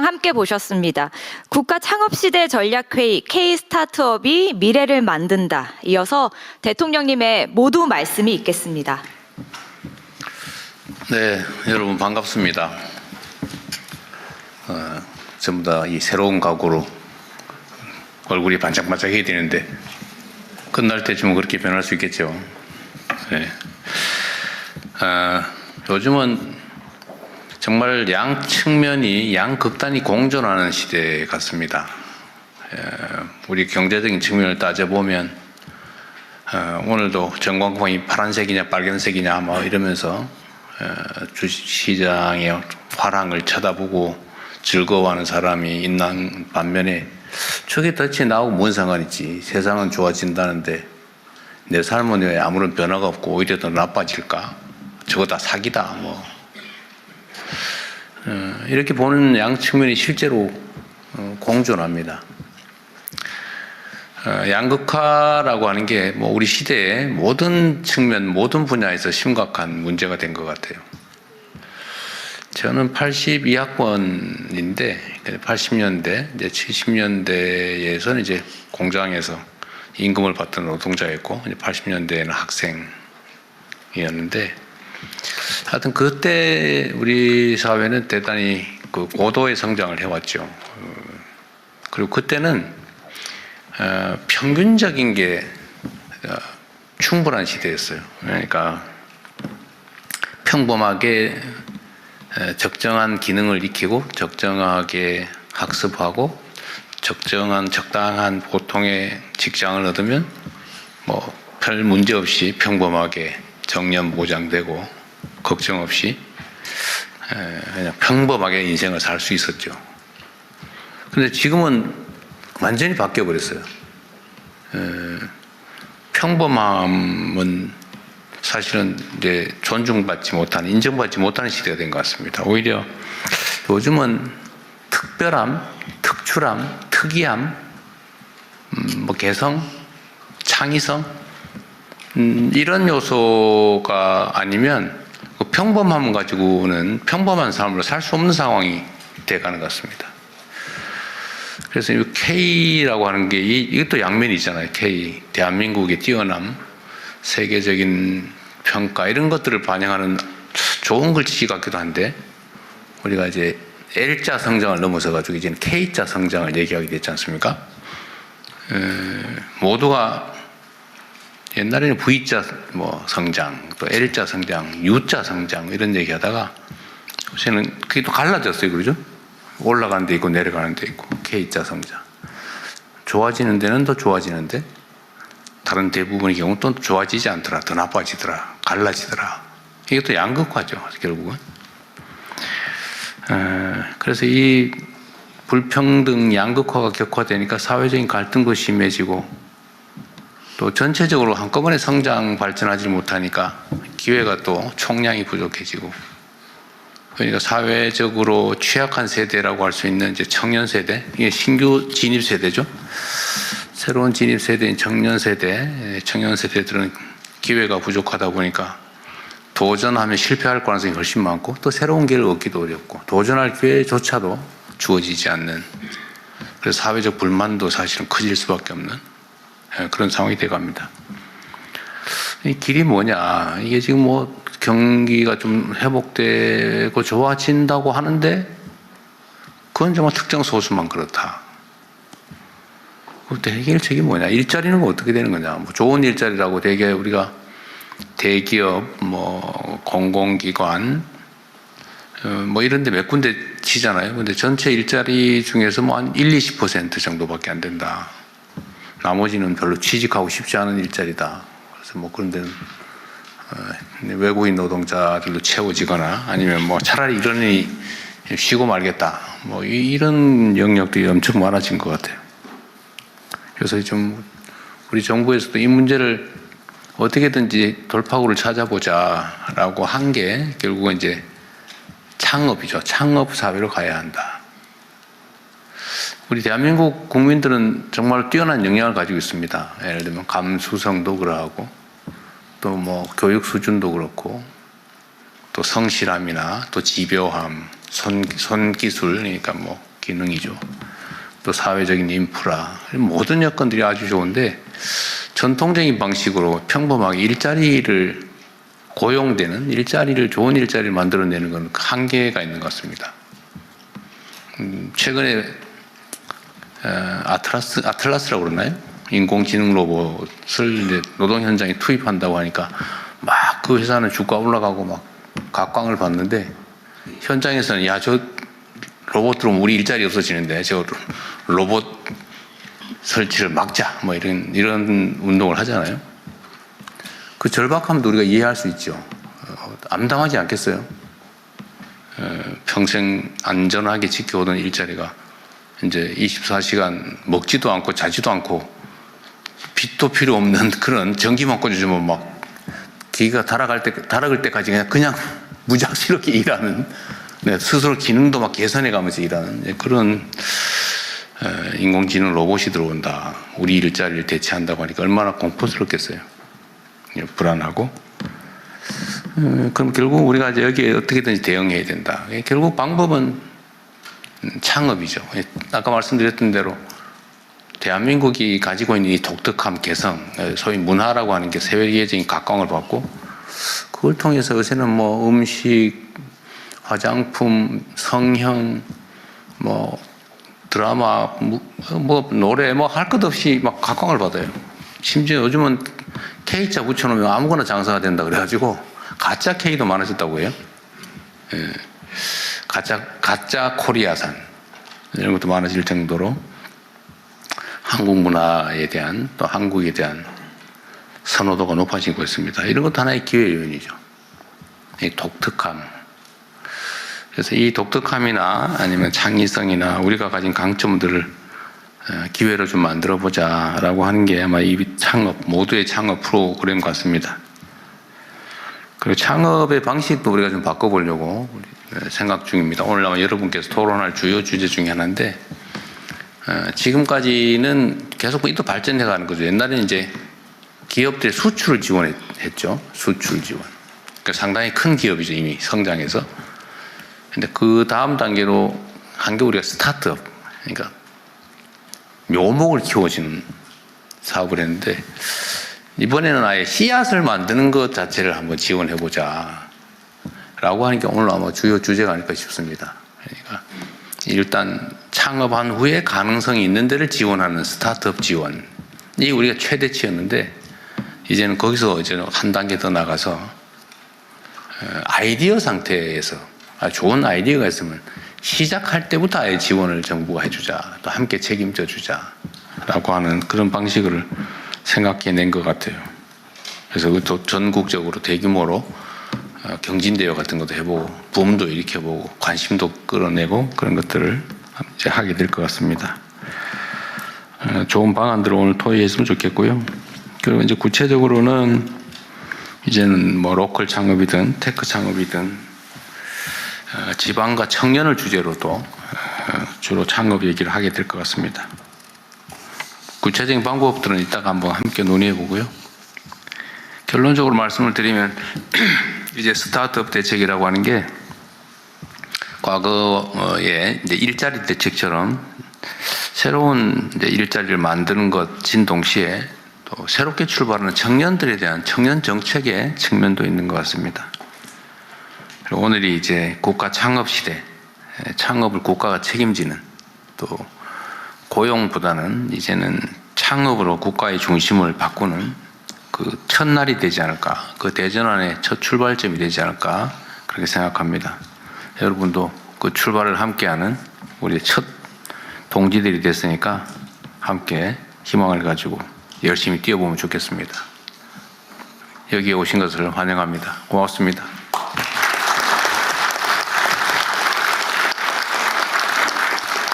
함께 보셨습니다. 국가 창업시대 전략회의 K-스타트업이 미래를 만든다. 이어서 대통령님의 모두 말씀이 있겠습니다. 네, 여러분 반갑습니다. 전부 다 이 새로운 각오로 얼굴이 반짝반짝해야 되는데 끝날 때쯤은 그렇게 변할 수 있겠죠. 네. 요즘은 정말 양 측면이 양극단이 공존하는 시대 같습니다. 우리 경제적인 측면을 따져보면 오늘도 전광판이 파란색이냐 빨간색이냐 뭐 이러면서 주식시장의 화랑을 쳐다보고 즐거워하는 사람이 있는 반면에 저게 덫이 나하고 뭔 상관있지, 세상은 좋아진다는데 내 삶은 왜 아무런 변화가 없고 오히려 더 나빠질까, 저거 다 사기다 뭐 이렇게 보는 양 측면이 실제로 공존합니다. 양극화라고 하는 게 뭐 우리 시대의 모든 측면, 모든 분야에서 심각한 문제가 된 것 같아요. 저는 82학번인데 80년대, 이제 70년대에서는 이제 공장에서 임금을 받던 노동자였고, 이제 80년대에는 학생이었는데, 하여튼 그때 우리 사회는 대단히 그 고도의 성장을 해왔죠. 그리고 그때는 평균적인 게 충분한 시대였어요. 그러니까 평범하게 적정한 기능을 익히고 적정하게 학습하고 적당한 보통의 직장을 얻으면 뭐 별 문제 없이 평범하게 정년 보장되고 걱정 없이 그냥 평범하게 인생을 살 수 있었죠. 근데 지금은 완전히 바뀌어 버렸어요. 평범함은 사실은 이제 존중받지 못하는, 인정받지 못하는 시대가 된 것 같습니다. 오히려 요즘은 특별함, 특출함, 특이함, 뭐 개성, 창의성, 이런 요소가 아니면 그 평범함 가지고는 평범한 삶으로 살 수 없는 상황이 돼가는 것 같습니다. 그래서 이 K라고 하는 게 이것도 양면이 있잖아요. K, 대한민국의 뛰어남, 세계적인 평가, 이런 것들을 반영하는 좋은 글씨 같기도 한데, 우리가 이제 L자 성장을 넘어서 가지고 이제는 K자 성장을 얘기하게 됐지 않습니까? 모두가 옛날에는 V자 뭐 성장, 또 L자 성장, U자 성장 이런 얘기하다가 요새는 그게 또 갈라졌어요, 그러죠? 올라가는 데 있고 내려가는 데 있고 K자 성장. 좋아지는 데는 더 좋아지는데 다른 대부분의 경우 또 좋아지지 않더라, 더 나빠지더라, 갈라지더라. 이것도 양극화죠, 결국은. 그래서 이 불평등, 양극화가 격화되니까 사회적인 갈등도 심해지고, 또 전체적으로 한꺼번에 성장 발전하지 못하니까 기회가 또 총량이 부족해지고, 그러니까 사회적으로 취약한 세대라고 할 수 있는 이제 청년 세대, 이게 신규 진입 세대죠. 새로운 진입 세대인 청년 세대들은 기회가 부족하다 보니까 도전하면 실패할 가능성이 훨씬 많고, 또 새로운 길을 얻기도 어렵고, 도전할 기회조차도 주어지지 않는, 그래서 사회적 불만도 사실은 커질 수밖에 없는 그런 상황이 돼갑니다. 이 길이 뭐냐? 이게 지금 뭐 경기가 좀 회복되고 좋아진다고 하는데 그건 정말 특정 소수만 그렇다. 그때 해결책이 뭐냐? 일자리는 뭐 어떻게 되는 거냐? 뭐 좋은 일자리라고 되게 우리가 대기업, 뭐 공공기관, 뭐 이런 데 몇 군데 치잖아요. 근데 전체 일자리 중에서 뭐 한 20% 정도밖에 안 된다. 나머지는 별로 취직하고 싶지 않은 일자리다. 그래서 뭐 그런 데는 외국인 노동자들로 채워지거나 아니면 뭐 차라리 이러니 쉬고 말겠다. 뭐 이런 영역들이 엄청 많아진 것 같아요. 그래서 좀 우리 정부에서도 이 문제를 어떻게든지 돌파구를 찾아보자라고 한 게 결국은 이제 창업이죠. 창업 사회로 가야 한다. 우리 대한민국 국민들은 정말 뛰어난 역량을 가지고 있습니다. 예를 들면 감수성도 그러하고, 또 뭐 교육 수준도 그렇고, 또 성실함이나 또 집요함, 손기술, 그러니까 뭐 기능이죠. 또 사회적인 인프라, 모든 여건들이 아주 좋은데 전통적인 방식으로 평범하게 일자리를 고용되는 일자리를 좋은 일자리를 만들어내는 건 한계가 있는 것 같습니다. 최근에 아틀라스라고 그러나요? 인공지능 로봇을 이제 노동 현장에 투입한다고 하니까 막 그 회사는 주가 올라가고 막 각광을 받는데 현장에서는 야, 저 로봇 들어오면 우리 일자리 없어지는데 저 로봇 설치를 막자 뭐 이런 운동을 하잖아요. 그 절박함도 우리가 이해할 수 있죠. 암담하지 않겠어요? 평생 안전하게 지켜오던 일자리가 이제 24시간 먹지도 않고 자지도 않고 빚도 필요 없는 그런 전기만 꽂아주면 막 기가 달아갈 때까지 그냥 무작스럽게 일하는, 스스로 기능도 막 개선해 가면서 일하는 그런 인공지능 로봇이 들어온다. 우리 일자리를 대체한다고 하니까 얼마나 공포스럽겠어요. 불안하고. 그럼 결국 우리가 이제 여기에 어떻게든지 대응해야 된다. 결국 방법은 창업이죠. 아까 말씀드렸던 대로 대한민국이 가지고 있는 이 독특함, 개성, 소위 문화라고 하는 게 세계적인 각광을 받고 그걸 통해서 요새는 뭐 음식, 화장품, 성형, 뭐 드라마, 뭐 노래, 뭐 할 것 없이 막 각광을 받아요. 심지어 요즘은 K자 붙여놓으면 아무거나 장사가 된다 그래가지고 가짜 K도 많아졌다고 해요. 예. 가짜 코리아산 이런 것도 많아질 정도로 한국 문화에 대한 또 한국에 대한 선호도가 높아지고 있습니다. 이런 것도 하나의 기회 요인이죠. 이 독특함. 그래서 이 독특함이나 아니면 창의성이나 우리가 가진 강점들을 기회로 좀 만들어 보자라고 하는 게 아마 이 창업, 모두의 창업 프로그램 같습니다. 그리고 창업의 방식도 우리가 좀 바꿔보려고 생각 중입니다. 오늘 아마 여러분께서 토론할 주요 주제 중에 하나인데, 지금까지는 계속 또 발전해 가는 거죠. 옛날에는 이제 기업들의 수출을 지원했죠. 수출 지원. 그러니까 상당히 큰 기업이죠. 이미 성장해서. 근데 그 다음 단계로 한 게 우리가 스타트업. 그러니까 묘목을 키워주는 사업을 했는데, 이번에는 아예 씨앗을 만드는 것 자체를 한번 지원해보자 라고 하는 게 오늘 아마 주요 주제가 아닐까 싶습니다. 그러니까 일단 창업한 후에 가능성이 있는 데를 지원하는 스타트업 지원. 이게 우리가 최대치였는데, 이제는 거기서 이제 한 단계 더 나가서 아이디어 상태에서 좋은 아이디어가 있으면 시작할 때부터 아예 지원을 정부가 해주자, 또 함께 책임져 주자라고 하는 그런 방식을 생각해낸 것 같아요. 그래서 또 전국적으로 대규모로 경진대회 같은 것도 해보고 붐도 일으켜보고 관심도 끌어내고 그런 것들을 이제 하게 될 것 같습니다. 좋은 방안들을 오늘 토의했으면 좋겠고요. 그리고 이제 구체적으로는 이제는 뭐 로컬 창업이든 테크 창업이든 지방과 청년을 주제로 또 주로 창업 얘기를 하게 될 것 같습니다. 구체적인 방법들은 이따가 한번 함께 논의해 보고요. 결론적으로 말씀을 드리면 이제 스타트업 대책이라고 하는 게 과거에 이제 일자리 대책처럼 새로운 이제 일자리를 만드는 것인 동시에 또 새롭게 출발하는 청년들에 대한 청년 정책의 측면도 있는 것 같습니다. 그리고 오늘이 이제 국가 창업 시대, 창업을 국가가 책임지는, 또 고용보다는 이제는 창업으로 국가의 중심을 바꾸는 그 첫날이 되지 않을까, 그 대전환의 첫 출발점이 되지 않을까 그렇게 생각합니다. 여러분도 그 출발을 함께하는 우리의 첫 동지들이 됐으니까 함께 희망을 가지고 열심히 뛰어보면 좋겠습니다. 여기에 오신 것을 환영합니다. 고맙습니다.